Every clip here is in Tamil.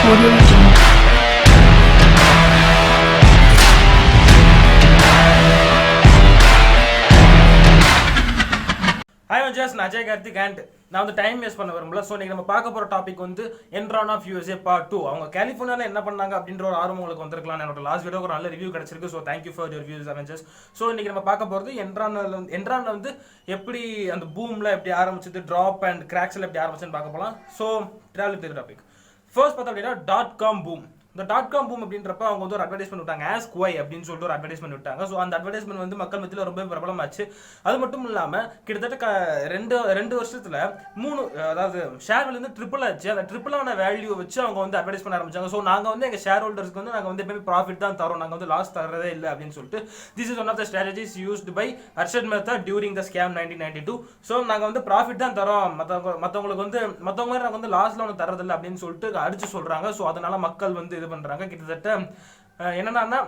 Audio Jungle. Hi, I'm just Ajay Karthik and நான் வந்து டைம் வேஸ்ட் பண்ண விரும்பல. ஸோ நீங்கள் நம்ம பார்க்க போகிற டாபிக் வந்து என்ரான் ஆஃப் யூஎஸ்ஏ பார்ட் 2. அவங்க கலிஃபோர்னியாவில் என்ன பண்ணாங்க அப்படின்ற ஒரு ஆர்வம் உங்களுக்கு வந்திருக்கலாம். என்னோட லாஸ்ட் வீடியோ ஒரு நல்ல ரிவ்யூ கிடச்சிருக்கு. So thank you for your views Avengers. So இன்றைக்கி நம்ம பார்க்க போகிறது என்ரானில் வந்து எப்படி அந்த பூமில் எப்படி ஆரம்பிச்சது, ட்ராப் அண்ட் கிராக்ஸில் எப்படி ஆரம்பிச்சுன்னு பார்க்க போகலாம். So travel to topic. First பார்த்தோம் அப்படின்னா .com பூம். இந்த .com பூம் அப்படின்றப்ப அவங்க வந்து ஒரு அட்வர்டைஸ்மெண்ட் விட்டாங்க, ஆஸ்க் ஒய் அப்படின்னு சொல்லிட்டு ஒரு அட்வர்டைஸ்மெண்ட் விட்டாங்க. ஸோ அந்த அட்வர்டைஸ்மெண்ட் வந்து மக்கள் மத்தியில் ரொம்ப பிரபலமாச்சு. அது மட்டும் இல்லாமல் கிட்டத்தட்ட ரெண்டு வருஷத்துல 3 அதாவது ஷேர் வந்து ட்ரிபிள் ஆச்சு. அந்த ட்ரிபிளான வேல்யூ வச்சு அவங்க வந்து அட்வர்டைஸ் பண்ண ஆரம்பிச்சாங்க. ஸோ நாங்கள் வந்து எங்கள் ஷேர் ஹோல்டர்ஸ்க்கு வந்து நாங்கள் வந்து எப்பவுமே ப்ராஃபிட் தான் தரோம், நாங்கள் வந்து லாஸ் தரதே இல்லை அப்படின்னு சொல்லிட்டு this is one of the strategies used by Harshad Mehta during the scam 1992. So நாங்கள் வந்து ப்ராஃபிட் தான் தரோம், மற்றவங்களுக்கு வந்து மற்றவங்க நாங்கள் வந்து லாஸ்ல ஒன்று தரதில்லை அப்படின்னு சொல்லிட்டு அடிச்சு சொல்றாங்க. ஸோ அதனால மக்கள் வந்து பண்றாங்க. கிட்டத்தட்ட என்னன்னா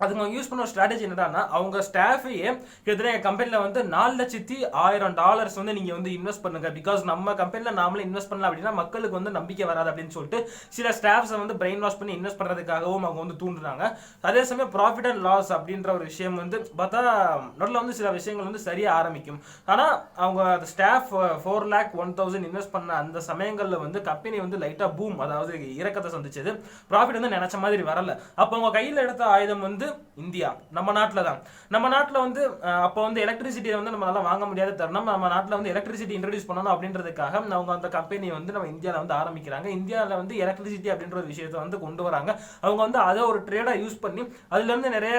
அதுக்கு அவங்க யூஸ் பண்ண ஒரு ஸ்ட்ராட்டஜி என்னன்னா, அவங்க ஸ்டாஃபையே கிட்டத்தட்ட எங்கள் கம்பெனியில் வந்து $400,000 வந்து நீங்கள் வந்து இன்வெஸ்ட் பண்ணுங்க, பிகாஸ் நம்ம கம்பெனியில் நாமளே இன்வெஸ்ட் பண்ணலாம் அப்படின்னா மக்களுக்கு வந்து நம்பிக்கை வராது அப்படின்னு சொல்லிட்டு சில ஸ்டாஃப்ஸை வந்து பிரெயின் வாஷ் பண்ணி இன்வெஸ்ட் பண்ணுறதுக்காகவும் அவங்க வந்து தூண்டுறாங்க. அதே சமயம் ப்ராஃபிட் அண்ட் லாஸ் அப்படின்ற ஒரு விஷயம் வந்து பார்த்தா நடுவில் வந்து சில விஷயங்கள் வந்து சரியாக ஆரம்பிக்கும். ஆனால் அவங்க ஸ்டாஃப் 4,01,000 இன்வெஸ்ட் பண்ண அந்த சமயங்களில் வந்து கம்பெனி வந்து லைட்டாக பூம், அதாவது இறக்கத்தை சந்திச்சது. ப்ராஃபிட் வந்து நினைச்ச மாதிரி வரல. அப்போ அவங்க கையில் எடுத்த ஆயுதம் வந்து இந்தியா, நம்ம நாட்டில் தான். நம்ம நாட்டில் வந்து அப்போ வந்து எலக்ட்ரிசிட்டியை வந்து நம்மளால வாங்க முடியாத தருணம். நம்ம நாட்டில் வந்து எலக்ட்ரிசிட்டி இன்ட்ரடியூஸ் பண்ணணும் அப்படின்றதுக்காக அவங்க அந்த கம்பெனியை வந்து நம்ம இந்தியாவில் வந்து ஆரம்பிக்கிறாங்க. இந்தியாவில் வந்து எலக்ட்ரிசிட்டி அப்படின்ற ஒரு விஷயத்தை வந்து கொண்டு வராங்க. அவங்க வந்து அதை ஒரு ட்ரேடாக யூஸ் பண்ணி அதுலேருந்து நிறைய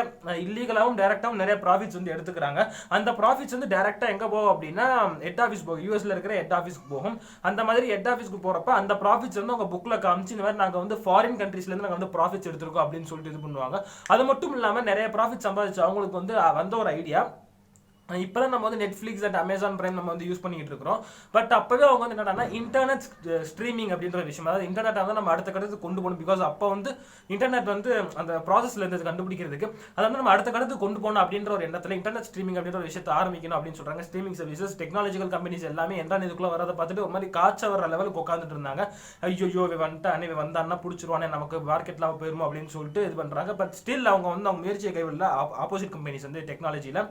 இல்லீகலாகவும் டைரக்டாகவும் நிறைய ப்ராஃபிட்ஸ் வந்து எடுத்துக்கிறாங்க. அந்த ப்ராஃபிட்ஸ் வந்து டைரக்டாக எங்கே போகும் அப்படின்னா ஹெட் ஆஃபீஸ் போகும், யூஎஸ்ல இருக்கிற ஹெட் ஆஃபீஸ்க்கு போகும். அந்த மாதிரி ஹெட் ஆஃபீஸ்க்கு போகிறப்ப அந்த ப்ராஃபிட்ஸ் வந்து அவங்க புக்கில் காமிச்சு இந்த மாதிரி நாங்கள் வந்து ஃபாரின் கண்ட்ரீஸ்லேருந்து நாங்கள் வந்து ப்ராஃபிட்ஸ் எடுத்திருக்கோம் அப்படின்னு சொல்லிட்டு இது பண்ணுவாங்க. அது மட்டும் இல்லாமல் நிறைய ப்ராஃபிட் சம்பாதிச்சு அவங்களுக்கு வந்து வந்த ஒரு ஐடியா, இப்போதான் நம்ம வந்து நெட்ஃப்ளிக்ஸ் அண்ட் அமேசான் பிரைம் நம்ம வந்து யூஸ் பண்ணிட்டு இருக்கிறோம். பட் அப்பவே அவங்க வந்து என்னன்னா இன்டர்நெட் ஸ்ட்ரீமிங் அப்படின்ற விஷயம், அதாவது இன்டர்நெட் வந்து நம்ம அடுத்த கட்டத்துக்கு கொண்டு போகணும். பிகாஸ் அப்போ வந்து இன்டர்நெட் வந்து அந்த ப்ராசஸ்ல இருந்து கண்டுபிடிக்கிறதுக்கு அதை வந்து நம்ம அடுத்த கட்டத்துக்கு கொண்டு போகணும் அப்படின்ற ஒரு எண்ணத்தில் இன்டர்நெட் ஸ்ட்ரீமிங் அப்படின்ற ஒரு விஷயத்தை ஆரம்பிக்கணும் அப்படின்னு சொல்றாங்க. ஸ்ட்ரீமிங் சர்வீசஸ் டெக்னாலஜிக்கல் கம்பெனிஸ் எல்லாமே என்ரான் இதுக்குள்ள வரதை பார்த்துட்டு ஒரு மாதிரி காய்ச்ச வர லெவலுக்கு உட்காந்துட்டு இருந்தாங்க. ஐயோ வந்துட்டானே, வந்தான்னா பிடிச்சிருவானே, நமக்கு மார்க்கெட்ல போயிருமோ அப்படின்னு சொல்லிட்டு இது பண்றாங்க. பட் ஸ்டில் அவங்க வந்து அவங்க முயற்சியை கைவிடல. ஆப்போசிட் கம்பெனிஸ் வந்து டெக்னாலஜியில்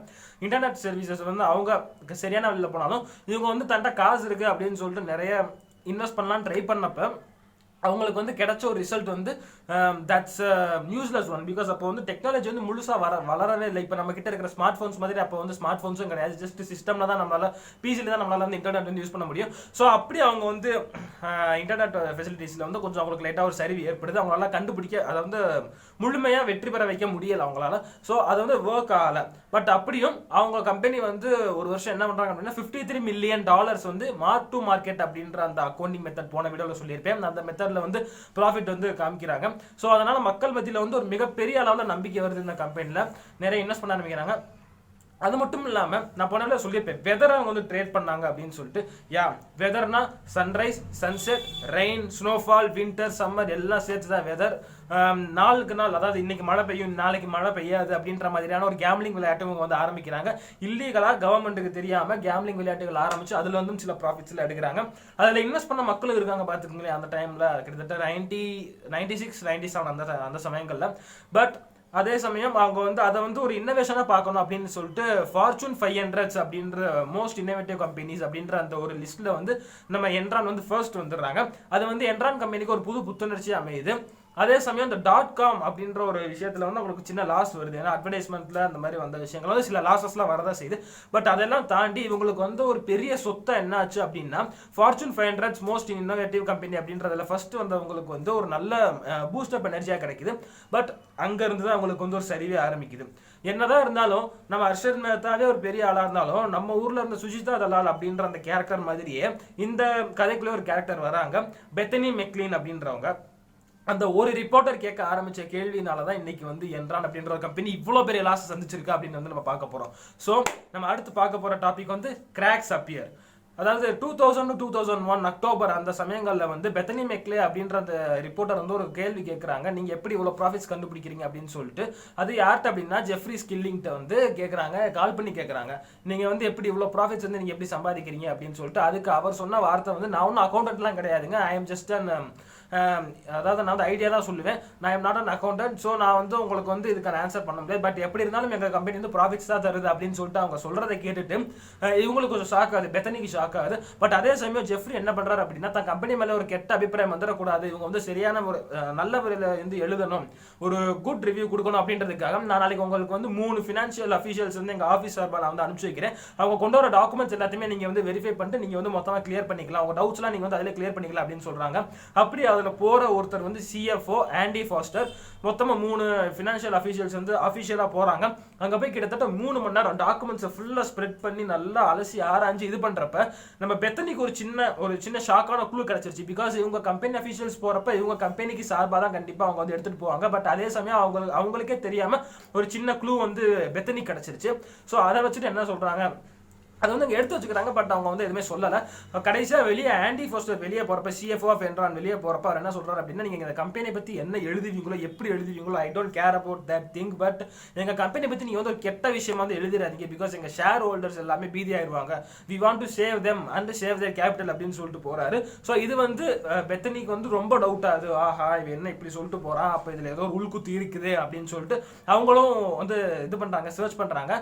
இன்டர்நெட் சர்வீசஸ் வந்து அவங்க சரியான வழியில் போனாலும் இவங்க வந்து தன்ட்ட காசு இருக்கு அப்படின்னு சொல்லிட்டு நிறைய இன்வெஸ்ட் பண்ணலாம்னு ட்ரை பண்ணப்ப அவங்களுக்கு வந்து கிடைச்ச ஒரு ரிசல்ட் வந்து தட்ஸ் யூஸ்லெஸ் ஒன். பிகாஸ் அப்போ வந்து டெக்னாலஜி வந்து முழுசாக வளரவே இல்லை. இப்போ நம்ம கிட்ட இருக்கிற ஸ்மார்ட் ஃபோன்ஸ் மாதிரி அப்போ வந்து ஸ்மார்ட் ஃபோன்ஸும் கிடையாது. ஜஸ்ட் சிஸ்டம்ல தான் நம்மளால, பிசியில் தான் நம்மளால வந்து இன்டர்நெட் வந்து யூஸ் பண்ண முடியும். ஸோ அப்படி அவங்க வந்து இன்டர்நெட் ஃபெசிலிட்டிஸில் வந்து கொஞ்சம் அவங்களுக்கு லைட்டாக ஒரு சரிவு ஏற்படுது. அவங்களால கண்டுபிடிக்க, அதை வந்து முழுமையாக வெற்றி பெற வைக்க முடியலை அவங்களால. ஸோ அது வந்து ஒர்க் ஆகலை. பட் அப்படியும் அவங்க கம்பெனி வந்து ஒரு வருஷம் என்ன பண்ணுறாங்க அப்படின்னா $53 million வந்து மார்க் டு மார்க்கெட் அப்படின்ற அந்த அக்கௌண்டிங் மெத்தட் போன வீடியோவில் சொல்லியிருப்பேன். அந்த மெத்தடில் வந்து ப்ராஃபிட் வந்து காமிக்கிறாங்க. ஸோ அதனால மக்கள் மத்தியில் வந்து ஒரு மிகப்பெரிய அளவில் நம்பிக்கை வருது. இந்த கம்பெனியில் நிறைய இன்வெஸ்ட் பண்ண ஆரம்பிக்கிறாங்க. அது மட்டும் இல்லாமல் நான் போனால சொல்லியிருப்பேன், வெதர் அவங்க வந்து ட்ரேட் பண்ணாங்க அப்படின்னு சொல்லிட்டு. வெதர்னா sunrise, sunset, rain, snowfall, winter, summer எல்லாம் சேர்த்து தான் வெதர். நாளுக்கு நாள், அதாவது இன்னைக்கு மழை பெய்யும் நாளைக்கு மழை பெய்யாது அப்படின்ற மாதிரியான ஒரு கேம்லிங் விளையாட்டு வந்து ஆரம்பிக்கிறாங்க. இல்லீகலாக கவர்மெண்ட்டுக்கு தெரியாமல் கேம்லிங் விளையாட்டுகள் ஆரம்பிச்சு அதில் வந்து சில ப்ராஃபிட்ஸில் எடுக்கிறாங்க. அதில் இன்வெஸ்ட் பண்ண மக்களும் இருக்காங்க பார்த்துக்கோங்களேன். அந்த டைமில் கிட்டத்தட்ட 96, 97 அந்த சமயங்களில். பட் அதே சமயம் அவங்க வந்து அதை வந்து ஒரு இன்னோவேஷனாக பார்க்கணும் அப்படின்னு சொல்லிட்டு Fortune 500 அப்படின்ற மோஸ்ட் இன்னோவேட்டிவ் கம்பெனிஸ் அப்படின்ற அந்த ஒரு லிஸ்ட்டில் வந்து நம்ம என்ரான் வந்து ஃபர்ஸ்ட் வந்துடுறாங்க. அது வந்து என்ரான் கம்பெனிக்கு ஒரு புத்துணர்ச்சி அமையுது. அதே சமயம் இந்த .com அப்படின்ற ஒரு விஷயத்தில் வந்து அவங்களுக்கு சின்ன லாஸ் வருது. ஏன்னா அட்வர்டைஸ்மெண்ட்டில் அந்த மாதிரி வந்த விஷயங்கள் வந்து சில லாஸஸ்லாம் வரதான் செய்யுது. பட் அதெல்லாம் தாண்டி இவங்களுக்கு வந்து ஒரு பெரிய சொத்தை என்ன ஆச்சு அப்படின்னா Fortune 500 மோஸ்ட் இன்னோவேட்டிவ் கம்பெனி அப்படின்றதுல ஃபர்ஸ்ட் வந்தவங்களுக்கு வந்து ஒரு நல்ல பூஸ்டப் எனர்ஜியாக கிடைக்குது. பட் அங்கேருந்து தான் அவங்களுக்கு வந்து ஒரு சரிவே ஆரம்பிக்குது. என்னதான் இருந்தாலும் நம்ம அர்ஷத் மேத்தாவே ஒரு பெரிய ஆளாக இருந்தாலும் நம்ம ஊரில் இருந்த சுஜிதா தலால் அப்படின்ற அந்த கேரக்டர் மாதிரியே இந்த கதைக்குள்ளே ஒரு கேரக்டர் வராங்க, பெத்தனி மெக்லீன் அப்படின்றவங்க. அந்த ஒரு ரிப்போர்ட்டர் கேட்க ஆரம்பிச்ச கேள்வினால தான் இன்னைக்கு வந்து என்ரான் அப்படின்ற ஒரு கம்பெனி இவ்வளோ பெரிய லாஸ் சந்திச்சிருக்கு அப்படின்னு வந்து நம்ம பார்க்க போகிறோம். ஸோ நம்ம அடுத்து பார்க்க போகிற டாபிக் வந்து கிராக்ஸ் அப்பியர். அதாவது 2000 to 2001 அக்டோபர் அந்த சமயங்களில் வந்து பெத்தனி மெக்லே அப்படின்ற அந்த ரிப்போர்ட்டர் வந்து ஒரு கேள்வி கேட்குறாங்க, நீங்கள் எப்படி இவ்வளோ ப்ராஃபிட்ஸ் கண்டுபிடிக்கிறீங்க அப்படின்னு சொல்லிட்டு. அது யார்கிட்ட அப்படின்னா ஜெஃப்ரி ஸ்கில்லிங்கிட்ட வந்து கேட்குறாங்க, கால் பண்ணி கேட்குறாங்க, நீங்கள் வந்து எப்படி இவ்வளோ ப்ராஃபிட்ஸ் வந்து நீங்கள் எப்படி சம்பாதிக்கிறீங்க அப்படின்னு சொல்லிட்டு. அதுக்கு அவர் சொன்ன வார்த்தை வந்து, நான் ஒன்றும் அக்கௌண்டன்ட்லாம் கிடையாதுங்க, ஐ எம் ஜஸ்ட் அன் அதாவது நான் வந்து ஐடியா தான் சொல்லுவேன். நான் am not an accountant. So நான் வந்து உங்களுக்கு வந்து இதுக்கான ஆன்சர் பண்ண முடியாது. பட் எப்படி இருந்தாலும் எங்கள் கம்பெனி வந்து ப்ராஃபிட்ஸ் தான் தருது அப்படின்னு சொல்லிட்டு அவங்க சொல்றதை கேட்டுட்டு இவங்களுக்கு கொஞ்சம் ஷாக் ஆகுது, பெத்தனிக்கு ஷாக் ஆகுது. பட் அதே சமயம் ஜெஃப்ரி என்ன பண்றாரு அப்படின்னா தன் கம்பெனி மேல ஒரு கெட்ட அபிப்பிராயம் வந்துடக்கூடாது, இவங்க வந்து சரியான ஒரு நல்ல முறையில் வந்து எழுதணும், ஒரு குட் ரிவ்யூ கொடுக்கணும் அப்படின்றதுக்காக நான் நாளைக்கு உங்களுக்கு வந்து 3 ஃபினான்ஷியல் அஃபீஷியல்ஸ் வந்து எங்க ஆஃபீஸ் சார்பாக நான் வந்து அனுப்பிச்சு வைக்கிறேன். அவங்க கொண்டு வர டாக்குமெண்ட்ஸ் எல்லாத்தையுமே நீங்க வந்து வெரிஃபை பண்ணிட்டு நீங்க வந்து மொத்தமாக கிளியர் பண்ணிக்கலாம், உங்க டவுட்ஸ்லாம் நீங்க வந்து அதில் கிளியர் பண்ணிக்கலாம் அப்படின்னு சொல்றாங்க. அப்படி அதுல போற ஒருத்தர் வந்து சிஎஃப்ஓ ஆண்டி ஃபாஸ்டர், மொத்தமா 3 ஃபினான்ஷியல் அஃபீஷியல்ஸ் வந்து அஃபிஷியலா போறாங்க. அங்க போய் கிட்டத்தட்ட 3 மணி நேரம் டாக்குமெண்ட்ஸை ஃபுல்லா ஸ்ப்ரெட் பண்ணி நல்லா அலசி ஆராய்ஞ்சு இது பண்றப்ப நம்ம பெத்தனிக்கு ஒரு சின்ன ஷாக்கான குழு கிடைச்சிருச்சு. பிகாஸ் இவங்க கம்பெனி அஃபிஷியல்ஸ் போறப்ப இவங்க கம்பெனிக்கு சார்பாக தான் கண்டிப்பா அவங்க வந்து எடுத்துட்டு போவாங்க. பட் அதே சமயம் அவங்களுக்கே தெரியாம ஒரு சின்ன குழு வந்து பெத்தனி கிடைச்சிருச்சு. ஸோ அதை வச்சுட்டு என்ன சொல்றாங்க, அது வந்து எடுத்து வச்சுக்கிறாங்க. பட் அவங்க வந்து எதுவுமே சொல்லலை. கடைசியாக வெளியே ஆண்டி ஃபோஸ்டர் வெளியே போகிறப்ப, சிஎஃப்ஓ ஆஃப் என்ரான் வெளியே போகிறப்ப அவர் என்ன சொல்கிறார் அப்படின்னா, நீங்கள் இந்த கம்பெனி பற்றி என்ன எழுதுவீங்களோ எப்படி எழுதுவீங்களோ I don't care about that thing, but எங்கள் கம்பெனி பற்றி நீங்கள் வந்து ஒரு கெட்ட விஷயம் வந்து எழுதிடாதீங்க. பிகாஸ் எங்கள் ஷேர் ஹோல்டர்ஸ் எல்லாமே பீதி ஆயிடுவாங்க. We want to save them and save their capital அப்படின்னு சொல்லிட்டு போகிறாரு. ஸோ இது வந்து பெத்தனிக்கு வந்து ரொம்ப டவுட் ஆகுது. ஆஹா இவ என்ன இப்படி சொல்லிட்டு போகிறான், அப்போ இதில் ஏதோ உள்குத்து இருக்குது அப்படின்னு சொல்லிட்டு அவங்களும் வந்து இது பண்ணுறாங்க, சர்ச் பண்ணுறாங்க.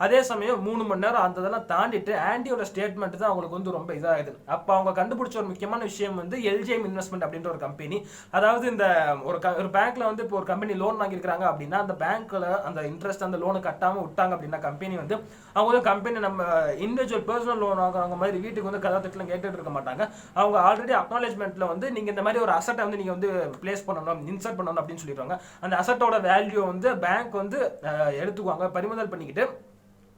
அதே சமயம் 3 மணி நேரம் அந்த இதெல்லாம் தாண்டிட்டு ஆண்டியோட ஸ்டேட்மெண்ட் தான் அவங்களுக்கு வந்து ரொம்ப இதாகுது. அப்போ அவங்க கண்டுபிடிச்ச ஒரு முக்கியமான விஷயம் வந்து எல்ஜிஎம் இன்வெஸ்ட்மெண்ட் அப்படின்ற ஒரு கம்பெனி. அதாவது இந்த ஒரு பேங்க்ல வந்து இப்போ ஒரு கம்பெனி லோன் வாங்கியிருக்காங்க அப்படின்னா அந்த பேங்க்ல அந்த இன்ட்ரெஸ்ட் அந்த லோனை கட்டாம விட்டாங்க அப்படின்னா கம்பெனி வந்து அவங்க வந்து கம்பெனி நம்ம இண்டிவிஜுவல் பர்சனல் லோன் வாங்குறவங்க மாதிரி வீட்டுக்கு வந்து கதை திட்டலாம் கேட்டுட்டு இருக்க மாட்டாங்க. அவங்க ஆல்ரெடி அக்னாலேஜ்மெண்ட்ல வந்து நீங்க இந்த மாதிரி ஒரு அசட்டை வந்து நீங்க வந்து பிளேஸ் பண்ணணும், இன்சர்ட் பண்ணணும் அப்படின்னு சொல்லிடுவாங்க. அந்த அசட்டோட வேல்யூ வந்து பேங்க் வந்து எடுத்துக்குவாங்க, பறிமுதல் பண்ணிக்கிட்டு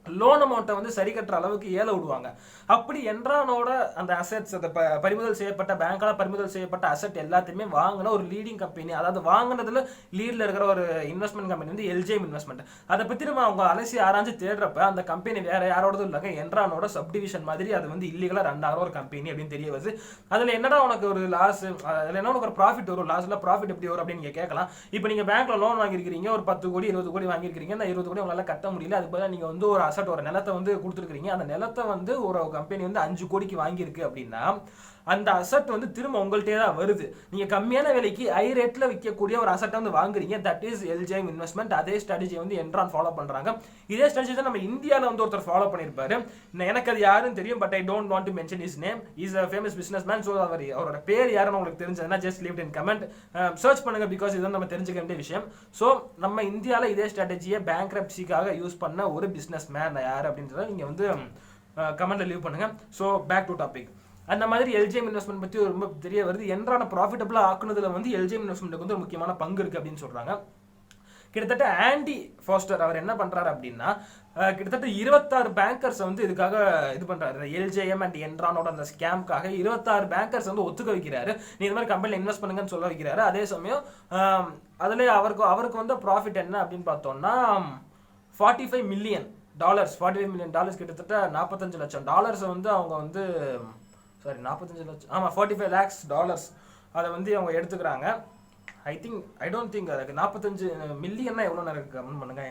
லோன் அமௌண்ட்டை வந்து சரி கட்டுற அளவுக்கு ஏல விடுவாங்க. அப்படி என்ரானோட அந்த அசெட்ஸ், அந்த பறிமுதல் செய்யப்பட்ட பேங்கால பறிமுதல் செய்யப்பட்ட அசெட் எல்லாத்தையுமே வாங்கின ஒரு லீடிங் கம்பெனி, அதாவது வாங்கினதுல லீட்ல இருக்கிற ஒரு இன்வெஸ்ட்மெண்ட் கம்பெனி வந்து எல்ஜிஎம் இன்வெஸ்ட்மெண்ட். அதை பத்தி நம்ம அவங்க அலசி ஆராய்ஞ்சு தேடுறப்ப அந்த கம்பெனி வேற யாரோடதும் இல்லைங்க, என்ரானோட சப்டிவிஷன் மாதிரி அது வந்து இல்லீகலா ரன் ஆகிற ஒரு கம்பெனி அப்படின்னு தெரிய வருது. அதுல என்னடா உனக்கு ஒரு லாஸ், அதுல என்ன உனக்கு ஒரு ப்ராஃபிட் வரும், லாஸ்ல ப்ராஃபிட் எப்படி வரும் அப்படின்னு நீங்க கேட்கலாம். இப்போ நீங்க பேங்க்ல லோன் வாங்கிருக்கீங்க, ஒரு 10 கோடி 20 கோடி வாங்கிருக்கீங்க, அந்த 20 கோடி உங்களால கட்ட முடியல, அதுக்கு பதிலாக நீங்க வந்து ஒரு அசட் ஒரு நிலத்தை வந்து கொடுத்துருக்கீங்க. அந்த நிலத்தை வந்து ஒரு கம்பெனி வந்து 5 கோடிக்கு வாங்கியிருக்கு அப்படின்னா அந்த அசட் வந்து திரும்ப உங்கள்கிட்டே தான் வருது. நீங்க கம்மியான விலைக்கு ஹை ரேட்ல விற்கக்கூடிய ஒரு அசட்டை வந்து வாங்குறீங்க. That is LGM investment. அதே ஸ்ட்ராட்டஜி வந்து என்ரான் ஃபாலோ பண்றாங்க. இதே ஸ்ட்ராட்டஜி தான் நம்ம இந்தியாவில் வந்து ஒருத்தர் ஃபாலோ பண்ணியிருப்பாரு. எனக்கு அது யாருன்னு தெரியும், but I don't want to mention his name. Is a famous businessman. So அவரோட பேர் யாருன்னு உங்களுக்கு தெரிஞ்சதுன்னா just leave in comment, search பண்ணுங்க. பிகாஸ் இதுதான் நம்ம தெரிஞ்சுக்க வேண்டிய விஷயம். ஸோ நம்ம இந்தியாவில் இதே ஸ்ட்ராட்டஜியை பேங்க்ரப்சிக்காக யூஸ் பண்ண ஒரு பிசினஸ் மேன் யார் அப்படின்றத நீங்க வந்து கமெண்ட்ல லீவ் பண்ணுங்க. So back to topic. அந்த மாதிரி எல்ஜிஎம் இன்வெஸ்ட்மெண்ட் பற்றி ரொம்ப தெரிய வருது. என்ரான ப்ராஃபிட்டபிளா ஆக்குனதுல வந்து எல்ஜிஎம் இன்வெஸ்ட்மெண்ட்டுக்கு வந்து ஒரு முக்கியமான பங்கு இருக்கு அப்படின்னு சொல்றாங்க. கிட்டத்தட்ட ஆண்டி ஃபாஸ்டர் அவர் என்ன பண்றாரு அப்படின்னா கிட்டத்தட்ட 26 பேங்கர்ஸ் வந்து இதுக்காக இது பண்றாரு. எல்ஜிஎம் அண்ட் என்ரானோட அந்த ஸ்கேம்காக 26 பேங்கர்ஸ் வந்து ஒத்துக்க வைக்கிறாரு. நீ இந்த மாதிரி கம்பெனியில் இன்வெஸ்ட் பண்ணுங்கன்னு சொல்ல வைக்கிறாரு. அதே சமயம் அதுல அவருக்கு வந்து ப்ராஃபிட் என்ன அப்படின்னு பார்த்தோம்னா $45 மில்லியன், 45 மில்லியன் டாலர்ஸ், கிட்டத்தட்ட 45 லட்சம் டாலர்ஸ் வந்து அவங்க வந்து 45 லட்சம், ஆமா 45 lakhs டாலர்ஸ் அதை வந்து அவங்க எடுத்துக்கிறாங்க. ஐ டோன்ட் திங்க் அதுக்கு 45 மில்லியன்னா எவ்வளோ நேரம் கமெண்ட் பண்ணுங்க.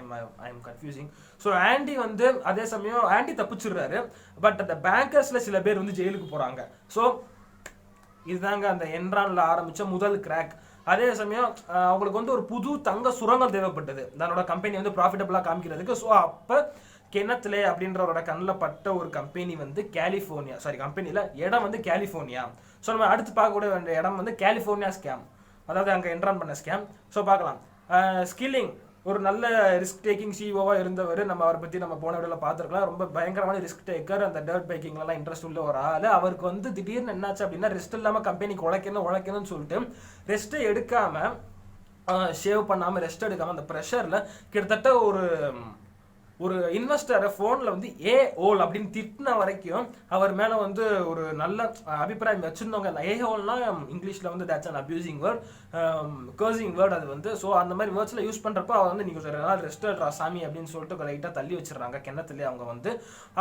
I am confusing. So aunty வந்து அதே சமயம் ஆண்டி தப்பிச்சிடுறாரு. பட் அந்த பேங்கர்ஸ்ல சில பேர் வந்து ஜெயிலுக்கு போறாங்க. ஸோ இதுதாங்க அந்த என்ரான்ல ஆரம்பிச்ச முதல் கிராக். அதே சமயம் அவங்களுக்கு வந்து ஒரு புது தங்க சுரங்கம் தேவைப்பட்டது தன்னோட கம்பெனி வந்து ப்ராஃபிட்டபிளா காமிக்கிறதுக்கு. ஸோ அப்போ கெனத்லே அப்படின்றவரோட கண்ணில் பட்ட ஒரு கம்பெனி வந்து கலிஃபோர்னியா, கம்பெனியில் இடம் வந்து கலிஃபோர்னியா. ஸோ நம்ம அடுத்து பார்க்கக்கூடிய வேண்டிய இடம் வந்து கலிஃபோர்னியா ஸ்கேம், அதாவது அங்கே என்ரான் பண்ண ஸ்கேம். ஸோ பார்க்கலாம். ஸ்கில்லிங் ஒரு நல்ல ரிஸ்க் டேக்கிங் சிஓவாக இருந்தவர். நம்ம அவரை பற்றி நம்ம போன வீடியோவில் பார்த்துருக்கலாம். ரொம்ப பயங்கரமான ரிஸ்க் டேக்கர், அந்த டர்ட் பைக்கிங்லாம் இன்ட்ரெஸ்ட் உள்ள ஒரு ஆள். அவருக்கு வந்து திடீர்னு என்னாச்சு அப்படின்னா ரெஸ்ட் இல்லாமல் கம்பெனிக்கு உழைக்கணும்னு சொல்லிட்டு ரெஸ்ட்டை எடுக்காமல், ஷேவ் பண்ணாமல், ரெஸ்ட் எடுக்காமல் அந்த ப்ரெஷரில் கிட்டத்தட்ட ஒரு இன்வெஸ்டரை ஃபோனில் வந்து ஓல் அப்படின்னு திட்டின வரைக்கும் அவர் மேலே வந்து ஒரு நல்ல அபிப்பிராயம் வச்சுருந்தவங்க. ஏஓல்னால் இங்கிலீஷில் வந்து that's an abusing word, cursing word அது வந்து. ஸோ அந்த மாதிரி வேர்ட்ஸில் யூஸ் பண்ணுறப்ப அவர் வந்து நீங்கள் ஒரு நாள் ரெஸ்ட் எடுறா சாமி அப்படின்னு சொல்லிட்டு லைட்டாக தள்ளி வச்சிடறாங்க கிணத்துலேயே அவங்க வந்து.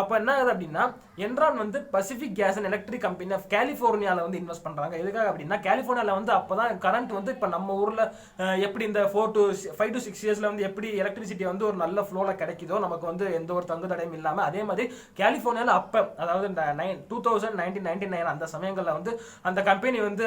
அப்போ என்ன ஆகுது அப்படின்னா என்ரான் வந்து Pacific gas and electric company of கலிஃபோர்னியாவில் வந்து இன்வெஸ்ட் பண்ணுறாங்க. எதுக்காக அப்படின்னா கலிஃபோர்னியாவில் வந்து அப்போ தான் கரண்ட் வந்து இப்போ நம்ம ஊரில் எப்படி இந்த 5 to 6 இயர்ஸில் வந்து எப்படி எலக்ட்ரிசிட்டி வந்து ஒரு நல்ல ஃப்ளோவில் கிடைக்குதோ, நமக்கு வந்து எந்த ஒரு தங்கு தடையும் இல்லாமல். அதே மாதிரி கலிஃபோர்னியாவில் அப்போ அதாவது இந்த 1999 அந்த சமயங்களில் வந்து அந்த கம்பெனி வந்து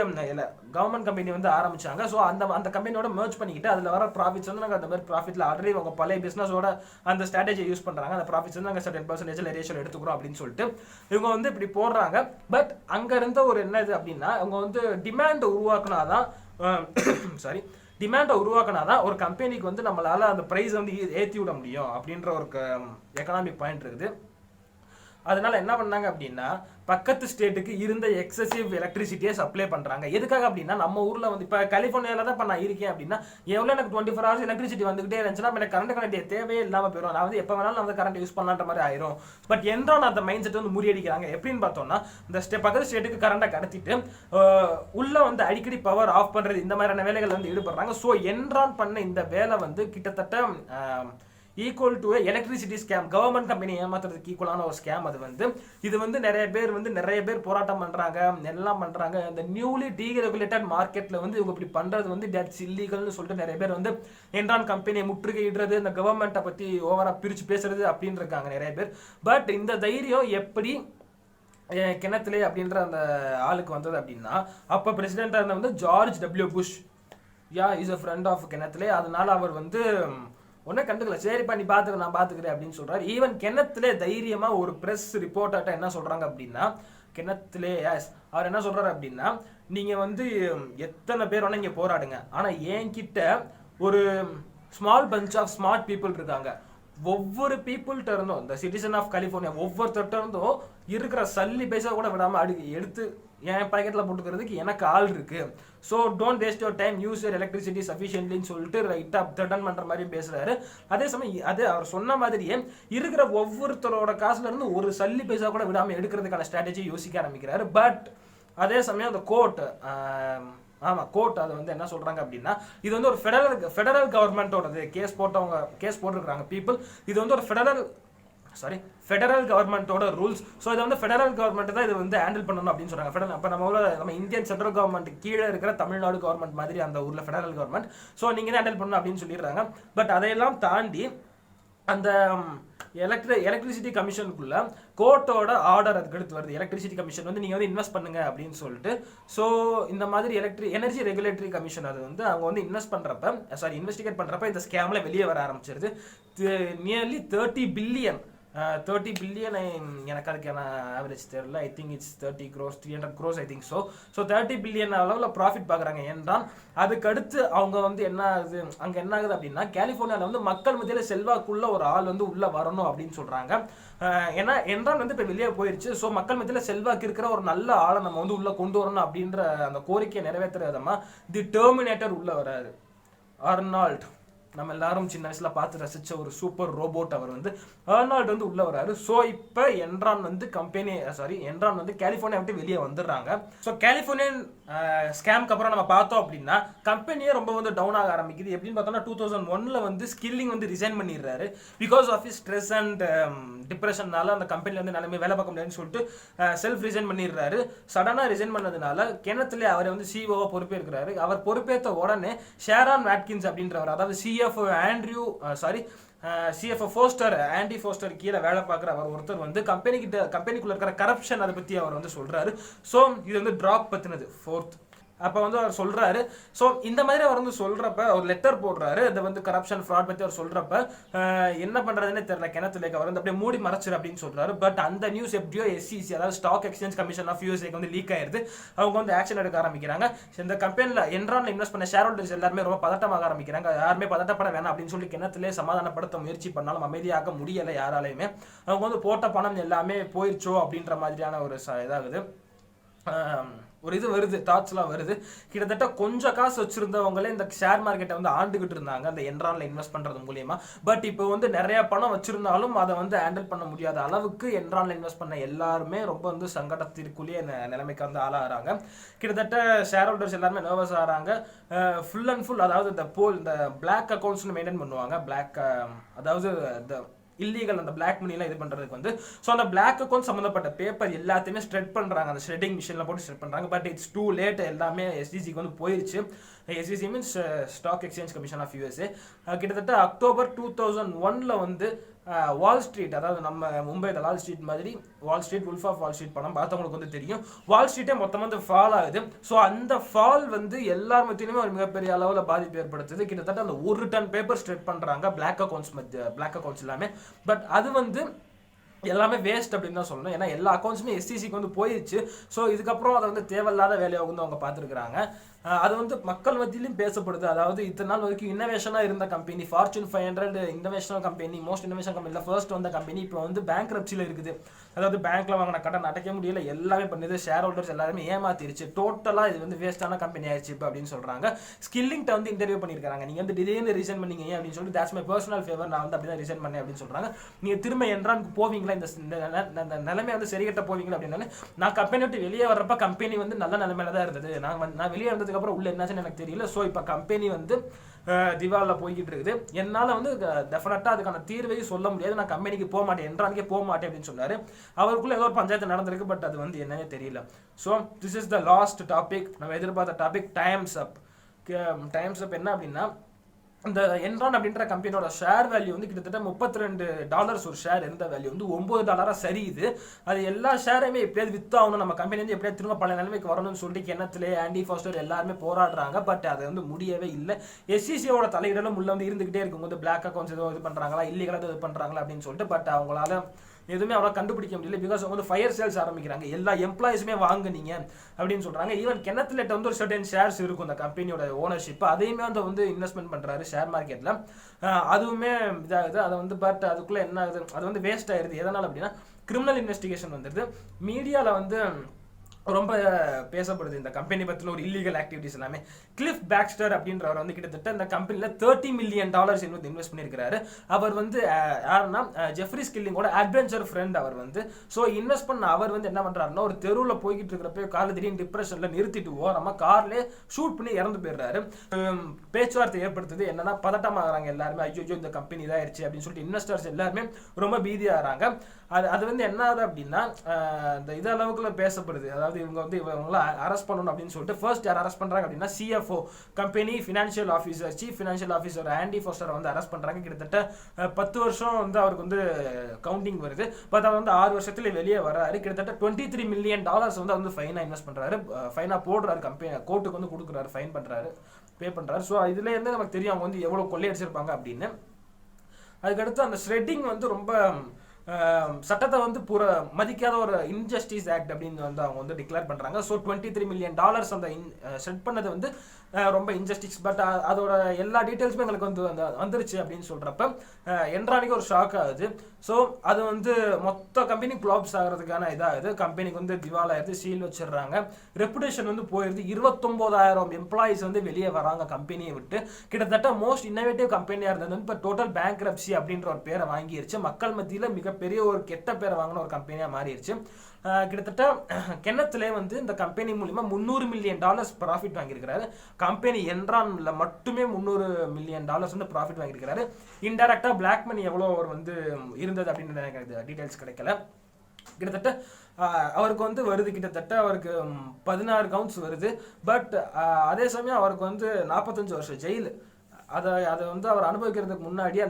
கவர்மெண்ட் கம்பெனி வந்து ஆரம்பிச்சாங்க. ஸோ அந்த கம்பெனியோட மெர்ஜ் பண்ணிக்கிட்டு அதில் வர ப்ராஃபிட்ஸ் வந்து நாங்கள் அந்த மாதிரி ப்ராஃபிட்டில் ஆல்ரெடி அவங்க பழைய பிஸ்னஸோட அந்த ஸ்ட்ராட்டஜி யூஸ் பண்ணுறாங்க. அந்த ப்ராஃபிட்ஸ் வந்து நாங்கள் 10% ரேஷியோ எடுத்துக்கிறோம் அப்படின்னு சொல்லிட்டு இவங்க வந்து இப்படி போடுறாங்க. பட் அங்கே இருந்த ஒரு என்னது அப்படின்னா அவங்க வந்து டிமாண்ட் உருவாக்குனாதான் சாரி டிமாண்டை உருவாக்கினாதான் ஒரு கம்பெனிக்கு வந்து நம்மளால அந்த ப்ரைஸ் வந்து ஏற்றி விட முடியும் அப்படின்ற ஒரு எக்கனாமிக் பாயிண்ட் இருக்குது. அதனால என்ன பண்ணாங்க அப்படின்னா பக்கத்து ஸ்டேட்டுக்கு இருந்த எக்ஸசிவ் எலக்ட்ரிசிட்டியை சப்ளை பண்றாங்க. எதுக்காக அப்படின்னா நம்ம ஊர்ல வந்து இப்போ கலிஃபோர்னியால தான் இப்போ நான் இருக்கேன் அப்படின்னா எவ்வளோ எனக்கு 24 hours எலக்ட்ரிசிட்டி வந்துகிட்டே இருந்துச்சுன்னா எனக்கு கரண்ட் வேண்டிய தேவையே இல்லாமல் போயிடும். நான் வந்து எப்போ வேணாலும் நான் வந்து கரண்ட் யூஸ் பண்ணலான்ற மாதிரி ஆயிரும். பட் என்ரான் அந்த மைண்ட் செட் வந்து முறியடிக்கிறாங்க. எப்படின்னு பார்த்தோம்னா இந்த பக்கத்து ஸ்டேட்டுக்கு கரண்டை கடத்திட்டு உள்ள வந்து அடிக்கடி பவர் ஆஃப் பண்றது இந்த மாதிரியான வேலைகள் வந்து ஈடுபடுறாங்க. ஸோ என்ரான் பண்ண இந்த வேலை வந்து கிட்டத்தட்ட equal to electricity scam, government company ஏமாத்துறதுக்கு ஈக்குவலான ஒரு ஸ்கேம். அது வந்து இது வந்து நிறைய பேர் போராட்டம் பண்றாங்க, எல்லாம் பண்றாங்க. இந்த நியூலி டீரெகுலேட்டட் மார்க்கெட்ல வந்து இவங்க இப்படி பண்றது வந்து தட்ஸ் இல்லீகல்னு சொல்லிட்டு நிறைய பேர் வந்து என்ரான் கம்பெனியை முற்றுகையிடுறது, இந்த கவர்மெண்ட்டை பத்தி ஓவரா பிரிச்சு பேசுறது அப்படின்னு இருக்காங்க நிறைய பேர். பட் இந்த தைரியம் எப்படி கிணத்துலே அப்படின்ற அந்த ஆளுக்கு வந்தது அப்படின்னா அப்ப பிரசிடென்டா இருந்த வந்து George W Bush is a friend of கிணத்துலே. அதனால அவர் வந்து ஒன்னும் கண்டுக்கல, சரிப்பா நீ பாத்துக்க நான் பாத்துக்கிறேன் அப்படின்னு சொல்றாரு. ஈவன் கிணத்துலே தைரியமா ஒரு பிரஸ் ரிப்போர்ட்டர்ட்ட என்ன சொல்றாங்க அப்படின்னா கிணத்துலே அவர் என்ன சொல்றாரு அப்படின்னா நீங்க வந்து எத்தனை பேர் வேணா இங்க போராடுங்க, ஆனா என்கிட்ட ஒரு small bunch of smart people இருக்காங்க. ஒவ்வொரு பீப்புள்கிட்ட இருந்தும் இந்த சிட்டிசன் ஆஃப் கலிஃபோர்னியா ஒவ்வொருத்தர்கிட்ட இருந்தும் இருக்கிற சல்லி பைசா கூட விடாம எடுத்து என் பாக்கெட்ல போட்டுக்கிறதுக்கு எனக்கு ஆள் இருக்கு. So don't waste your time, use your electricity சஃபிஷியன்ட்லின்னு சொல்லிட்டு ரைட்டா த்ரெட்டன் பண்ற மாதிரி பேசுறாரு. அதே சமயம் அது அவர் சொன்ன மாதிரியே இருக்கிற ஒவ்வொருத்தரோட காசுல இருந்து ஒரு சல்லி பைசா கூட விடாம எடுக்கிறதுக்கான ஸ்ட்ராட்டஜி யோசிக்க ஆரம்பிக்கிறாரு. பட் அதே சமயம் அந்த கோர்ட் அதை வந்து என்ன சொல்றாங்க அப்படின்னா இது வந்து ஒரு ஃபெடரல் கவர்மெண்டோடது கேஸ் போட்டிருக்காங்க பீப்புள். இது வந்து ஒரு ஃபெடரல் கவர்மெண்டோட ரூல்ஸ். ஸோ இதை வந்து ஃபெடரல் கவர்மெண்ட் தான் இது வந்து ஹேண்டில் பண்ணணும் அப்படின்னு சொல்றாங்க. அப்போ நம்ம இந்தியன் சென்ட்ரல் கவர்மெண்ட் கீழே இருக்கிற தமிழ்நாடு கவர்மெண்ட் மாதிரி அந்த ஊர்ல ஃபெடரல் கவர்மெண்ட். ஸோ நீங்க தான் ஹேண்டில் பண்ணணும் அப்படின்னு சொல்லிடுறாங்க. பட் அதையெல்லாம் தாண்டி அந்த எலக்ட்ரிசிட்டி கமிஷனுக்குள்ள கோர்ட்டோட ஆர்டர் அதுக்கு எடுத்து வருது. எலக்ட்ரிசிட்டி கமிஷன் வந்து நீங்க வந்து இன்வெஸ்ட் பண்ணுங்க அப்படின்னு சொல்லிட்டு. ஸோ இந்த மாதிரி எனர்ஜி ரெகுலேட்டரி கமிஷன் அது வந்து அவங்க வந்து இன்வெஸ்டிகேட் பண்றப்ப இந்த ஸ்கேம்ல வெளியே வர ஆரம்பிச்சிருது. நியர்லி 30 பில்லியன் எனக்கு அதுக்கான ஆவரேஜ் தெரியல. I think it's 30 crores 300 crores I think so 30 billion அளவில் ப்ராஃபிட் பார்க்குறாங்க. என்றால் அதுக்கடுத்து அவங்க வந்து என்ன ஆகுது அப்படின்னா கலிஃபோர்னியாவில் வந்து மக்கள் மத்தியில் செல்வாக்குள்ள ஒரு ஆள் வந்து உள்ள வரணும் அப்படின்னு சொல்றாங்க. ஏன்னா என்றால் வந்து இப்போ வெளியே போயிடுச்சு. ஸோ மக்கள் மத்தியில் செல்வாக்கு இருக்கிற ஒரு நல்ல ஆளை நம்ம வந்து உள்ள கொண்டு வரணும் அப்படின்ற அந்த கோரிக்கையை நிறைவேற்றுற விதமா தி டெர்மினேட்டர் உள்ள வராரு. ஆர்னால்ட், நம்ம எல்லாரும் சின்ன வயசுல பார்த்து ரசிச்ச ஒரு சூப்பர் ரோபோட் அவர் வந்து ஆர்னால்ட் வந்து உள்ள வராரு. ஸோ இப்போ என்ரான் வந்து கலிஃபோர்னியா விட்டு வெளியே வந்துடுறாங்க. ஸோ கலிஃபோர்னியன் ஸ்கேம்க்கு அப்புறம் நம்ம பார்த்தோம் அப்படின்னா கம்பெனியே ரொம்ப வந்து டவுன் ஆக ஆரம்பிக்குது. எப்படின்னு பார்த்தோம்னா 2001 வந்து ஸ்கில்லிங் வந்து ரிசைன் பண்ணிடுறாரு. Because of his stress and டிப்ரெஷன்னால அந்த கம்பெனில வந்து நிலைமை வேலை பார்க்க முடியாதுன்னு சொல்லிட்டு செல்ஃப் ரிசைன் பண்ணிடுறாரு. சடனா ரிசைன் பண்ணதுனால கிணத்துல அவரை வந்து சிஓவா பொறுப்பேற்கிறாரு. அவர் பொறுப்பேற்ற உடனே ஷேரான் வாட்கின்ஸ் அப்படின்றவர், அதாவது சிஎஃப்ஓ ஃபோஸ்டர், ஆண்டி ஃபோஸ்டர் கீழே வேலை பார்க்குற அவர் ஒருத்தர் வந்து கம்பெனிக்குள்ள இருக்கிற கரப்ஷன் அதை பற்றி அவர் வந்து சொல்றாரு. ஸோ இது வந்து ட்ராப் பத்தினது 4th. அப்போ வந்து அவர் சொல்றாரு. ஸோ இந்த மாதிரி அவர் வந்து சொல்றப்ப ஒரு லெட்டர் போடுறாரு. அதை வந்து கரப்ஷன் ஃப்ராட் பற்றி அவர் சொல்றப்ப என்ன பண்றதுன்னே தெரியல கிணத்துலேக்கு அவர் வந்து அப்படியே மூடி மறைச்சிரு அப்படின்னு சொல்றாரு. பட் அந்த நியூஸ் எப்படியோ SEC அதாவது stock exchange commission of USA வந்து லீக் ஆயிருது. அவங்க வந்து ஆக்ஷன் எடுக்க ஆரம்பிக்கிறாங்க. இந்த கம்பெனியில் என்ரான்ல இன்வெஸ்ட் பண்ண ஷேர் ஹோல்டர்ஸ் எல்லாருமே ரொம்ப பதட்டமாக ஆரம்பிக்கிறாங்க. யாருமே பதட்டப்பட வேணாம் அப்படின்னு சொல்லி கிணத்துலேயே சமாதானப்படுத்த முயற்சி பண்ணாலும் அமைதியாக முடியலை யாராலையுமே. அவங்க வந்து போட்ட பணம் எல்லாமே போயிடுச்சோ அப்படின்ற மாதிரியான ஒரு இதாகுது. ஒரு இது வருது, தாட்ஸ்லாம் வருது. கிட்டத்தட்ட கொஞ்சம் காசு வச்சிருந்தவங்களே இந்த ஷேர் மார்க்கெட்டை வந்து ஆண்டுகிட்டு இருந்தாங்க அந்த என்ரான்ல இன்வெஸ்ட் பண்றது மூலியமா. பட் இப்போ வந்து நிறைய பணம் வச்சிருந்தாலும் அதை வந்து ஹேண்டில் பண்ண முடியாத அளவுக்கு என்ரான்ல இன்வெஸ்ட் பண்ண எல்லாருமே ரொம்ப வந்து சங்கடத்திற்குள்ளேயே நிலைமைக்கு வந்து ஆளாகிறாங்க. கிட்டத்தட்ட ஷேர் ஹோல்டர்ஸ் எல்லாருமே நர்வஸ் ஆகிறாங்க. ஃபுல் அண்ட் ஃபுல் அதாவது இந்த பிளாக் அக்கௌண்ட்ஸ்னு மெயின்டைன் பண்ணுவாங்க. அதாவது இல்லீகல் அந்த பிளாக் மணிலாம் இது பண்றதுக்கு வந்து ஸோ அந்த பிளாக் அக்கௌண்ட் சம்மந்தப்பட்ட பேப்பர் எல்லாத்தையுமே ஸ்ட்ரெட் பண்றாங்க. அந்த ஷ்ரெட்டிங் மிஷினில் போட்டு ஸ்ட்ரெட் பண்றாங்க. But it's too late. எல்லாமே SECக்கு வந்து போயிருச்சு. SEC means stock exchange commission of USA. கிட்டத்தட்ட அக்டோபர் 2001 வந்து வால் ஸ்ட்ரீட், அதாவது நம்ம மும்பை தலால் ஸ்ட்ரீட் மாதிரி wall street, wolf of wall street படம் பார்த்தவங்களுக்கு வந்து தெரியும். வால் ஸ்ட்ரீட்டே மொத்தமாக வந்து ஃபால் ஆகுது. ஸோ அந்த ஃபால் வந்து எல்லார் மத்தியிலுமே ஒரு மிகப்பெரிய அளவில் பாதிப்பு ஏற்படுத்துது. கிட்டத்தட்ட அந்த 1 டன் பேப்பர் ஸ்ட்ரெட் பண்ணுறாங்க பிளாக் அக்கௌண்ட்ஸ் எல்லாமே. பட் அது வந்து எல்லாமே வேஸ்ட் அப்படின்னு தான் சொல்லணும். ஏன்னா எல்லா அக்கௌண்ட்ஸுமே எஸ்சிசிக்கு வந்து போயிடுச்சு. ஸோ இதுக்கப்புறம் அதை வந்து தேவையில்லாத வேலையாக வந்து அவங்க பார்த்துருக்குறாங்க. அது வந்து மக்கள் மத்தியிலும் பேசப்படுது. அதாவது இத்தனை நாள் வரைக்கும் இன்னோவேஷனாக இருந்த company, fortune 500 international company, most international கம்பெனியில் ஃபர்ஸ்ட் வந்த கம்பெனி இப்போ வந்து பேங்க்ரப்சியில் இருக்குது. அதாவது பேங்க்ல வாங்கின கடன் அடைக்க முடியல, எல்லாமே பண்ணுது. ஷேர் ஹோல்டர்ஸ் எல்லாருமே ஏமாத்திருச்சு. டோட்டலாக இது வந்து வேஸ்டான கம்பெனி ஆயிடுச்சு இப்போ அப்படின்னு சொல்கிறாங்க. ஸ்கில்லிங்கிட்ட வந்து இன்டர்வியூ பண்ணியிருக்காங்க. நீங்கள் வந்து திடீர்னு ரிசைன் பண்ணீங்க அப்படின்னு சொல்லிட்டு, that's my personal favor, நான் வந்து அப்படி தான் ரிசைன் பண்ணேன் அப்படின்னு சொல்கிறாங்க. நீங்கள் திரும்ப என்ட்ரானுக்கு போவீங்களா, இந்த நிலைமை வந்து சரிகட்ட போவீங்களா அப்படின்னாலே, நான் கம்பெனி விட்டு வெளியே வர்றப்ப கம்பெனி வந்து நல்ல நிலைமையில தான் இருந்தது. நான் வெளியே வந்ததுக்கு அப்புறம் உள்ள என்னாச்சுன்னு எனக்கு தெரியல. ஸோ இப்போ கம்பெனி வந்து திவாலில் போய்கிட்டு இருக்குது. என்னால் வந்து டெஃபினட்டாக அதுக்கான தீர்வையும் சொல்ல முடியாது. நான் கம்பெனிக்கு போக மாட்டேன், என்ட்ரானுக்கே போக மாட்டேன் அப்படின்னு சொன்னார். அவருக்குள்ள ஏதோ ஒரு பஞ்சாயத்து நடந்திருக்கு, பட் அது வந்து என்னன்னே தெரியல. So this is the last topic. நம்ம எதிர்பார்த்த டாபிக் டைம்ஸ் அப். என்ன அப்படின்னா, இந்த என்ரான் அப்படின்ற கம்பெனியோட ஷேர் வேல்யூ வந்து கிட்டத்தட்ட $32 ஒரு ஷேர் இருந்த வேல்யூ வந்து $9 சரியுது. அது எல்லா ஷேரையுமே எப்படியாவது வித்தாகணும், நம்ம கம்பெனி வந்து எப்படியாவது திரும்ப பழைய நிலைமைக்கு வரணும்னு சொல்லிட்டு கிணத்துல ஆண்டி ஃபாஸ்டர் எல்லாருமே போராடுறாங்க. பட் அது வந்து முடியவே இல்லை. எஸ்சிசியோட தலையிடலும் உள்ள வந்து இருந்துகிட்டே இருக்கும்போது பிளாக் அக்கௌண்ட்ஸ் ஏதோ இது பண்றாங்களா, இல்லீகலாக இது பண்றாங்களா அப்படின்னு சொல்லிட்டு, பட் அவங்களால எதுவுமே அவ்வளோ கண்டுபிடிக்க முடியல. பிகாஸ் அவங்க வந்து ஃபயர் சேல்ஸ் ஆரம்பிக்கிறாங்க. எல்லா எம்ப்ளாயிஸுமே வாங்குனீங்க அப்படின்னு சொல்றாங்க. ஈவன் கெனத்லெட் வந்து ஒரு சர்டன் ஷேர்ஸ் இருக்கும் அந்த கம்பெனியோட ஓனர்ஷிப், அதையுமே வந்து இன்வெஸ்ட்மெண்ட் பண்றாரு ஷேர் மார்க்கெட்ல. அதுவுமே இதாகுது. அதை வந்து பட் அதுக்குள்ள என்ன ஆகுது, அது வந்து வேஸ்ட் ஆயிருது. எதனால அப்படின்னா, கிரிமினல் இன்வெஸ்டிகேஷன் வந்துடுது. மீடியாவில் வந்து ரொம்ப பேசப்படுது இந்த கம்பெனி பற்றின ஒரு இல்லீகல் ஆக்டிவிட்டிஸ் எல்லாமே. கிளிஃப் பேக்ஸ்டர் அப்படின்றவர் வந்து கிட்டத்தட்ட இந்த கம்பெனியில் $30 மில்லியன் இன்வெஸ்ட் பண்ணியிருக்கிறாரு. அவர் வந்து யாருன்னா ஜெஃப்ரி ஸ்கில்லிங்கோட அட்வென்ச்சர் ஃப்ரெண்ட் அவர் வந்து. ஸோ இன்வெஸ்ட் பண்ண அவர் வந்து என்ன பண்ணுறாருன்னா, ஒரு தெருவில் போய்கிட்டு இருக்கிறப்ப காரில் திடீர்னு டிப்ரெஷனில் நிறுத்திட்டு ஓரமாக கார்லேயே ஷூட் பண்ணி இறந்து போயிடுறாரு. பேச்சுவார்த்தை ஏற்படுத்துது. என்னன்னா பதட்டமாகறாங்க எல்லாருமே, ஐயோ இந்த கம்பெனி இதாயிருச்சு அப்படின்னு சொல்லிட்டு இன்வெஸ்டர்ஸ் எல்லாருமே ரொம்ப பீதியாகிறாங்க. அது வந்து என்ன ஆகுது அப்படின்னா, இந்த இது அளவுக்குள்ள பேசப்படுது. அதாவது இவங்க வந்து இவங்களை அரெஸ்ட் பண்ணணும் அப்படின்னு சொல்லிட்டு ஃபர்ஸ்ட் யார் அரெஸ்ட் பண்றாங்க அப்படின்னா, CFO company financial officer, chief financial officer Andy ஃபாஸ்டரை வந்து அரெஸ்ட் பண்றாங்க. கிட்டத்தட்ட 10 வருஷம் வந்து அவருக்கு வந்து கவுண்டிங் வருது. பட் அவர் வந்து 6 வருஷத்துல வெளியே வராரு. கிட்டத்தட்ட $23 மில்லியன் வந்து ஃபைனா இன்வெஸ்ட் பண்றாரு, ஃபைனா போடுறாரு, கம்பெனி கோர்ட்டுக்கு வந்து கொடுக்குறாரு, ஃபைன் பண்றாரு, பே பண்றாரு. ஸோ இதுல இருந்து நமக்கு தெரியும் அவங்க வந்து எவ்வளவு கொள்ளையடிச்சிருப்பாங்க அப்படின்னு. அதுக்கடுத்து அந்த ஷ்ரெட்டிங் வந்து ரொம்ப சட்டத்தை வந்து மதிக்காத ஒரு இன்ஜஸ்டிஸ் ஆக்ட் அப்படின்னு வந்து அவங்க வந்து டிக்ளேர் பண்றாங்க. ஸோ $23 மில்லியன் அந்த செட் பண்ணது வந்து ரொம்ப இன்ஜஸ்டிஸ். பட் அதோட எல்லா டீட்டெயில்ஸுமே எங்களுக்கு வந்து வந்துருச்சு அப்படின்னு சொல்றப்ப என்ட்ரானிக்கு ஒரு ஷாக் ஆகுது. ஸோ அது வந்து மொத்த கம்பெனி க்ளாப்ஸ் ஆகிறதுக்கான இதாகுது. கம்பெனிக்கு வந்து திவாலாயிடுது, சீல் வச்சிடுறாங்க, ரெப்புடேஷன் வந்து போயிடுது. 29,000 எம்ப்ளாயிஸ் வந்து வெளியே வராங்க கம்பெனியை விட்டு. கிட்டத்தட்ட மோஸ்ட் இன்னோவேட்டிவ் கம்பெனியாக இருந்தது வந்து இப்போ டோட்டல் பேங்க்ரப்சி அப்படின்ற ஒரு பேரை வாங்கிருச்சு. மக்கள் மத்தியில் மிகப்பெரிய ஒரு கெட்ட பேரை வாங்கின ஒரு கம்பெனியாக மாறிடுச்சு. கிட்டத்தட்ட கென்னத்திலே வந்து இந்த கம்பெனி மூலியமா $300 மில்லியன் ப்ராஃபிட் வாங்கியிருக்கிறாரு. கம்பெனி என்ரான்ல மட்டுமே $300 மில்லியன் வந்து ப்ராஃபிட் வாங்கியிருக்கிறாரு. இன்டைரக்டா பிளாக் மணி எவ்வளோ அவர் வந்து இருந்தது அப்படின்னு எனக்கு டீடைல்ஸ் கிடைக்கல. கிட்டத்தட்ட அவருக்கு வந்து வருது, கிட்டத்தட்ட அவருக்கு 16 கவுண்ட்ஸ் வருது. பட் அதே சமயம் அவருக்கு வந்து 45 வருஷம் ஜெயில். அதை வந்து அவர் அனுபவிக்கிறதுக்கு முன்னாடி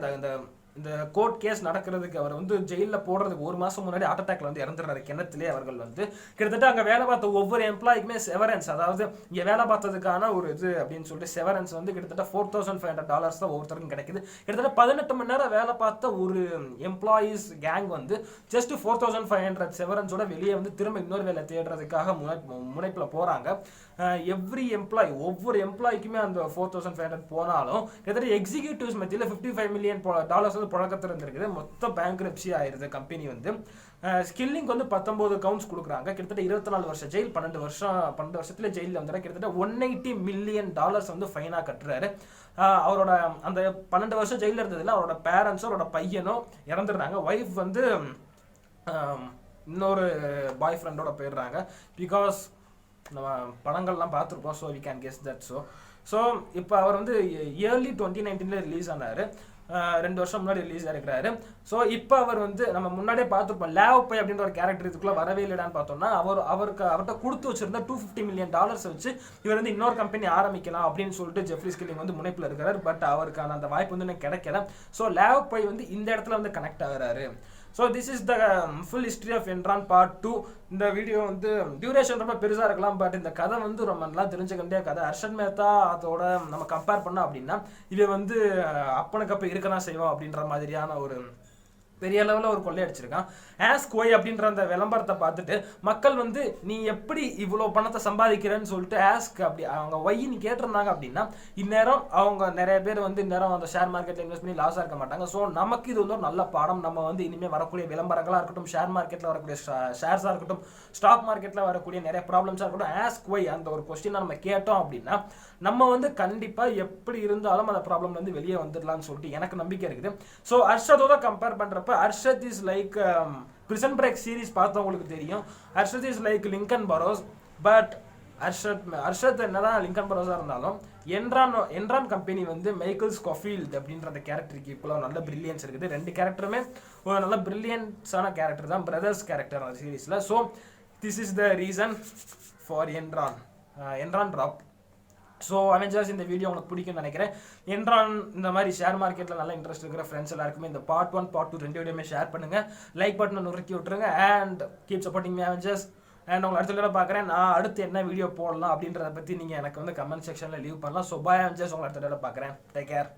இந்த கோர்ட் கேஸ் நடக்கிறதுக்கு அவர் வந்து ஜெயிலில் போடுறதுக்கு 1 மாசம் முன்னாடி ஹார்ட் அட்டாக்ல வந்து இறந்துடுறாரு. கிணத்திலே அவர்கள் வந்து கிட்டத்தட்ட அங்கே வேலை பார்த்த ஒவ்வொரு எம்ப்ளாய்க்குமே செவரன்ஸ், அதாவது இங்கே வேலை பார்த்ததுக்கான ஒரு இது அப்படின்னு சொல்லிட்டு செவரன்ஸ் வந்து கிட்டத்தட்ட $4,500 தான் ஒவ்வொருத்தருக்கும் கிடைக்குது. கிட்டத்தட்ட 18 மணி நேரம் வேலை பார்த்த ஒரு எம்ப்ளாயீஸ் கேங் வந்து ஜஸ்ட் 4,500 செவரன்ஸோட வெளியே வந்து திரும்ப இன்னொரு வேலை தேடுறதுக்காக முனைப்பில் போறாங்க. ஒவ்வொரு எம்ப்ளாய்க்குமே அந்த 4,500 போனாலும் கிட்டத்தட்ட எக்ஸிக்யூட்டிவ்ஸ் மத்தியில் $55 மில்லியன் புழக்கத்தில் இருந்திருக்குது. மொத்த பேங்க்ரப்சி ஆயிருது கம்பெனி வந்து. ஸ்கில்லிங் வந்து 19 கவுண்ட்ஸ் கொடுக்குறாங்க. கிட்டத்தட்ட 24 வருஷம் ஜெயில், 12 வருஷத்துல ஜெயிலில் வந்துடுறாரு. கிட்டத்தட்ட $180 மில்லியன் வந்து ஃபைனா கட்டுறாரு. அவரோட அந்த 12 வருஷம் ஜெயிலில் இருந்ததுல அவரோட பேரண்ட்ஸோ அவரோட பையனோ இறந்துடுறாங்க. ஒய்ஃப் வந்து இன்னொரு பாய் ஃப்ரெண்டோட போயிடுறாங்க. பிகாஸ் நம்ம படங்கள்லாம் பார்த்துருப்போம். So we can guess that. So இப்போ அவர் வந்து இயர்லி 2019 ரிலீஸ் ஆனார். 2 வருஷம் முன்னாடி ரிலீஸ் ஆயிருக்கிறாரு. ஸோ இப்போ அவர் வந்து நம்ம முன்னாடியே பார்த்துருப்போம், லேவ் பை அப்படின்ற ஒரு கேரக்டர் இதுக்குள்ள வரவே இல்லைடான்னு பார்த்தோம்னா அவர்கிட்ட கொடுத்து வச்சிருந்த $250 மில்லியன் வச்சு இவர் வந்து இன்னொரு கம்பெனி ஆரம்பிக்கலாம் அப்படின்னு சொல்லிட்டு ஜெஃப்ரி ஸ்கில்லிங் வந்து முனைப்பில் இருக்கிறார். பட் அவருக்கான அந்த வாய்ப்பு வந்து எனக்கு கிடைக்கல. ஸோ லேவ் பை வந்து இந்த இடத்துல வந்து கனெக்ட் ஆகுறாரு. So this is the full history of Enron part 2. இந்த வீடியோ வந்து டியூரேஷன் ரொம்ப பெருசாக இருக்கலாம், பட் இந்த கதை வந்து ரொம்ப நல்லா தெரிஞ்சுக்க வேண்டிய கதை. ஹர்ஷத் மேத்தா அதோட நம்ம கம்பேர் பண்ணோம் அப்படின்னா இவன் வந்து அப்பனுக்கு அப்போ இருக்க தான் செய்வோம் அப்படின்ற மாதிரியான ஒரு பெரிய லெவலில் ஒரு கொள்ளையடிச்சிருக்கான். ஆஸ்க் ஒய் அப்படின்ற அந்த விளம்பரத்தை பார்த்துட்டு மக்கள் வந்து நீ எப்படி இவ்வளோ பணத்தை சம்பாதிக்கிறேன்னு சொல்லிட்டு ஆஸ்க் அப்படி அவங்க ஒய்ன்னு கேட்டிருந்தாங்க அப்படின்னா இந்நேரம் அவங்க நிறைய பேர் வந்து இந்நேரம் அந்த ஷேர் மார்க்கெட்டில் இன்வெஸ்ட் பண்ணி லாஸாக இருக்க மாட்டாங்க. ஸோ நமக்கு இது வந்து ஒரு நல்ல பாடம். நம்ம வந்து இனிமேல் வரக்கூடிய விளம்பரங்களாக இருக்கட்டும், ஷேர் மார்க்கெட்டில் வரக்கூடிய ஷேர்ஸாக இருக்கட்டும், ஸ்டாக் மார்க்கெட்டில் வரக்கூடிய நிறைய ப்ராப்ளம்ஸாக இருக்கட்டும், ஆஸ்க் ஒய் அந்த ஒரு கொஸ்டினை நம்ம கேட்டோம் அப்படின்னா நம்ம வந்து கண்டிப்பாக எப்படி இருந்தாலும் அந்த ப்ராப்ளம் வந்து வெளியே வந்துடலாம்னு சொல்லிட்டு எனக்கு நம்பிக்கை இருக்குது. ஸோ ஹர்ஷத்தோட கம்பேர் பண்ணுறப்ப Harshad is like Prison Break series பார்த்தவங்களுக்கு தெரியும். Harshad is like Lincoln Burrows. But Harshad என்னதான் லிங்கன் பரோஸாக இருந்தாலும் என்ரான் கம்பெனி வந்து மைக்கேல் ஸ்காஃபீல்ட் அப்படின்ற அந்த கேரக்டருக்கு இப்போ நல்ல பிரில்லியன்ஸ் இருக்குது. 2 கேரக்டருமே ஒரு நல்ல பிரில்லியன்ஸான கேரக்டர் தான், பிரதர்ஸ் கேரக்டர் அந்த சீரீஸில். So this is the reason for Enron drop. So Avengers இந்த வீடியோ உங்களுக்கு பிடிக்கும்னு நினைக்கிறேன். என்ட்ரான் இந்த மாதிரி ஷேர் மார்க்கெட்டில் நல்லா இன்ட்ரெஸ்ட் இருக்கிற ஃப்ரெண்ட்ஸ் எல்லாருக்குமே இந்த பார்ட் 1 பார்ட் 2 2 வீடியோமே ஷேர் பண்ணுங்கள். லைக் பட்டனை நுறுக்கி விட்டுருங்க. And keep supporting me Avengers. And உங்களை அடுத்த வீடியோ பார்க்குறேன். நான் அடுத்து என்ன வீடியோ போடலாம் அப்படின்றத பற்றி நீங்கள் எனக்கு வந்து கமெண்ட் செக்ஷனில் லீவ் பண்ணலாம். ஸோ பாய் அவெஞ்சர்ஸ், உங்களை அடுத்த வீடியோ பார்க்குறேன். Take care.